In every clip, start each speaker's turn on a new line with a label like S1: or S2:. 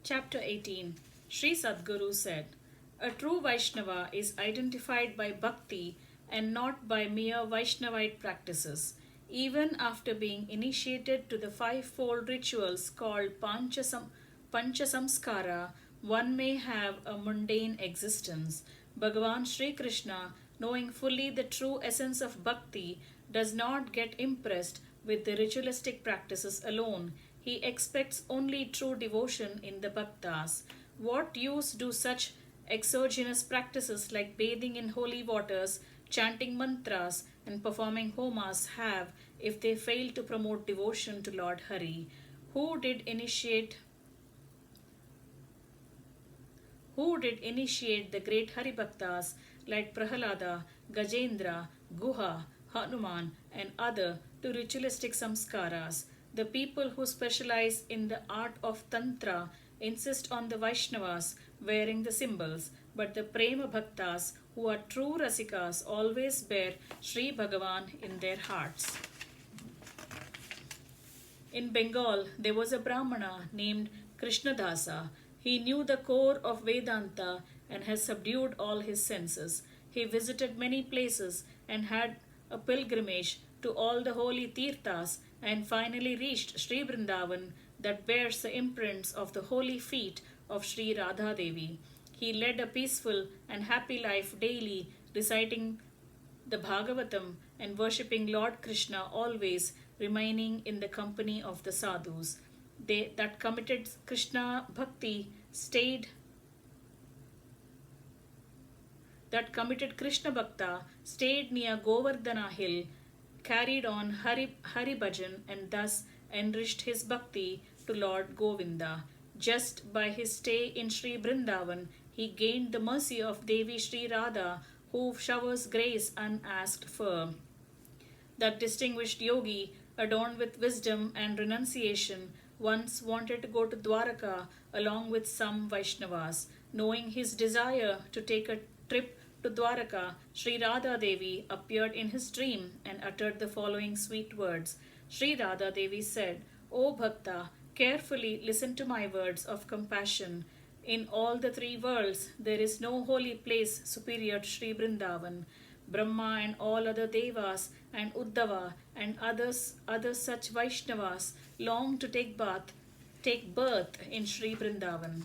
S1: Chapter 18. Sri Sadguru said, a true Vaishnava is identified by bhakti and not by mere Vaishnavite practices. Even after being initiated to the fivefold rituals called Panchasamskara, one may have a mundane existence. Bhagavan Sri Krishna, knowing fully the true essence of bhakti, does not get impressed with the ritualistic practices alone. He expects only true devotion in the bhaktas. What use do such exogenous practices like bathing in holy waters, chanting mantras, and performing homas have if they fail to promote devotion to Lord Hari? Who did initiate who did initiate the great Hari Bhaktas like Prahalada, Gajendra, Guha, Hanuman, and other to ritualistic samskaras? The people who specialize in the art of Tantra insist on the Vaishnavas wearing the symbols, but the Prema Bhaktas, who are true Rasikas, always bear Sri Bhagavan in their hearts. In Bengal, there was a Brahmana named Krishnadasa. He knew the core of Vedanta and has subdued all his senses. He visited many places and had a pilgrimage to all the holy tirthas and finally reached Sri Vrindavan that bears the imprints of the holy feet of Sri Radha Devi. He led a peaceful and happy life daily, reciting the Bhagavatam and worshipping Lord Krishna always, remaining in the company of the sadhus. They that committed Krishna bhakti stayed that committed Krishna Bhakta stayed near Govardhana hill, carried on Hari Bhajan, and thus enriched his bhakti to Lord Govinda. Just by his stay in Sri Vrindavan, he gained the mercy of Devi Sri Radha, who showers grace unasked for. That distinguished yogi, adorned with wisdom and renunciation, once wanted to go to Dwaraka along with some Vaishnavas. Knowing his desire to take a trip to Dwaraka, Sri Radha Devi appeared in his dream and uttered the following sweet words. Sri Radha Devi said, O Bhakta, carefully listen to my words of compassion. In all the three worlds, there is no holy place superior to Sri Vrindavan. Brahma and all other devas and Uddhava and other such Vaishnavas long to take birth in Sri Vrindavan.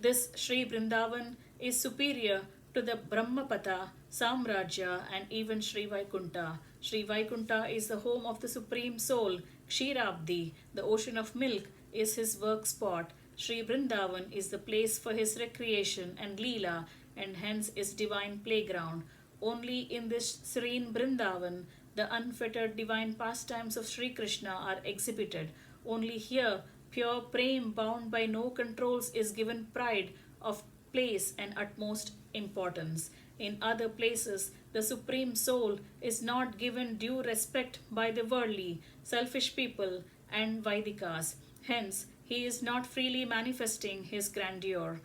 S1: This Sri Vrindavan is superior to the Brahmapata, Samrajya, and even Sri Vaikunta. Sri Vaikunta is the home of the Supreme Soul. Kshirabdi, the ocean of milk, is his work spot. Sri Vrindavan is the place for his recreation and Leela, and hence his divine playground. Only in this serene Vrindavan, the unfettered divine pastimes of Sri Krishna are exhibited. Only here, pure prem bound by no controls is given pride of place and utmost importance. In other places, the Supreme Soul is not given due respect by the worldly, selfish people and Vaidikas. Hence, he is not freely manifesting his grandeur.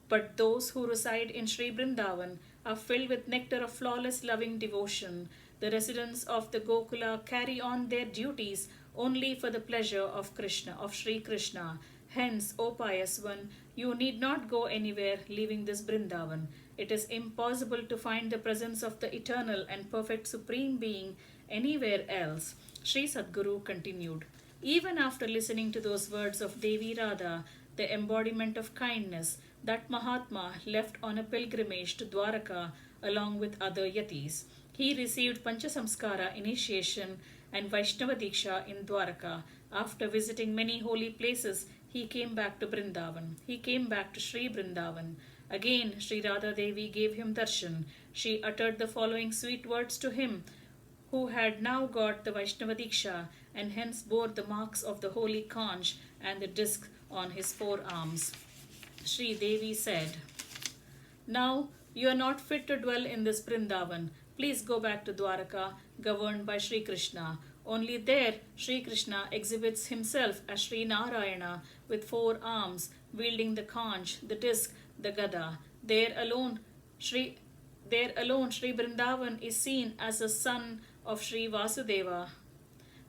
S1: But those who reside in Sri Vrindavan are filled with nectar of flawless loving devotion. The residents of the Gokula carry on their duties only for the pleasure of Krishna, of Sri Krishna. Hence, O pious one, you need not go anywhere leaving this Vrindavan. It is impossible to find the presence of the eternal and perfect Supreme Being anywhere else. Sri Sadguru continued. Even after listening to those words of Devi Radha, the embodiment of kindness, that Mahatma left on a pilgrimage to Dwaraka along with other yatis. He received Panchasamskara initiation and Vaishnava Diksha in Dwaraka. After visiting many holy places, he came back to Vrindavan. He came back to Sri Vrindavan. Again, Sri Radha Devi gave him darshan. She uttered the following sweet words to him, who had now got the Vaishnava Diksha and hence bore the marks of the holy conch and the disc on his forearms. Sri Devi said, Now you are not fit to dwell in this Vrindavan. Please go back to Dwaraka, governed by Sri Krishna. Only there Sri Krishna exhibits himself as Sri Narayana with four arms, wielding the conch, the disc, the gada. There alone Sri Vrindavan is seen as a son of Sri Vasudeva.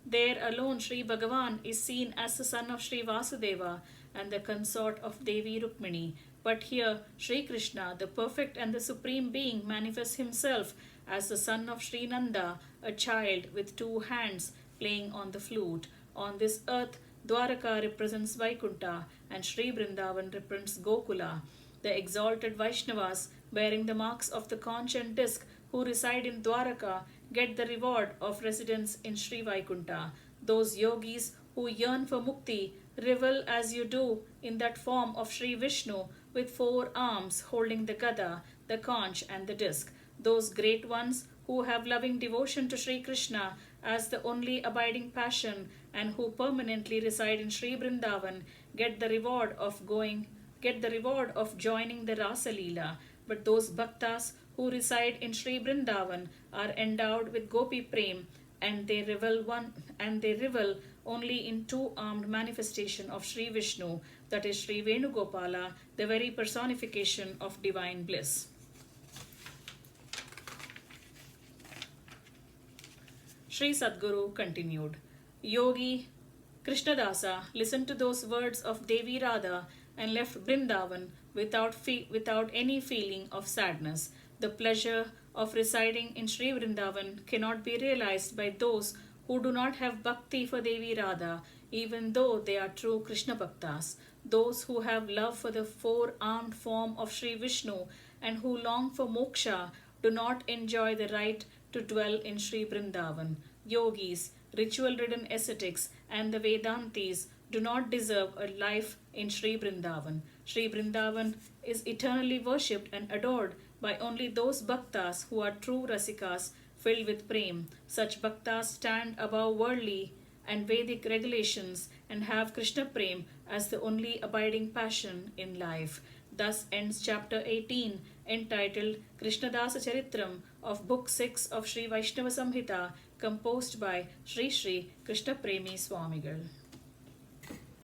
S1: There alone Sri Bhagavan is seen as the son of Sri Vasudeva and the consort of Devi Rukmini. But here Sri Krishna, the perfect and the supreme being, manifests himself as the son of Sri Nanda, a child with two hands playing on the flute. On this earth, Dwaraka represents Vaikunta and Sri Vrindavan represents Gokula. The exalted Vaishnavas, bearing the marks of the conch and disc, who reside in Dwaraka, get the reward of residence in Sri Vaikunta. Those yogis who yearn for mukti revel as you do in that form of Sri Vishnu with four arms holding the gada, the conch, and the disc. Those great ones who have loving devotion to Sri Krishna as the only abiding passion and who permanently reside in Sri Vrindavan get the reward of joining the Rasa Leela. But those bhaktas who reside in Sri Vrindavan are endowed with Gopi Prem, and they revel only in two-armed manifestation of Sri Vishnu, that is Sri Venugopala, the very personification of divine bliss. Sri Sadguru continued. Yogi Krishnadasa listened to those words of Devi Radha and left Vrindavan without any feeling of sadness. The pleasure of residing in Sri Vrindavan cannot be realized by those who do not have bhakti for Devi Radha, even though they are true Krishna Bhaktas. Those who have love for the four-armed form of Sri Vishnu and who long for moksha do not enjoy the right to dwell in Sri Vrindavan. Yogis, ritual-ridden ascetics, and the Vedantis do not deserve a life in Sri Vrindavan. Sri Vrindavan is eternally worshipped and adored by only those bhaktas who are true rasikas filled with prem. Such bhaktas stand above worldly and Vedic regulations and have Krishna prem as the only abiding passion in life. Thus ends chapter 18, entitled Krishnadasa Charitam of Book 6 of Sri Vaishnava Samhita, composed by Shri Krishna Premi Swamigal.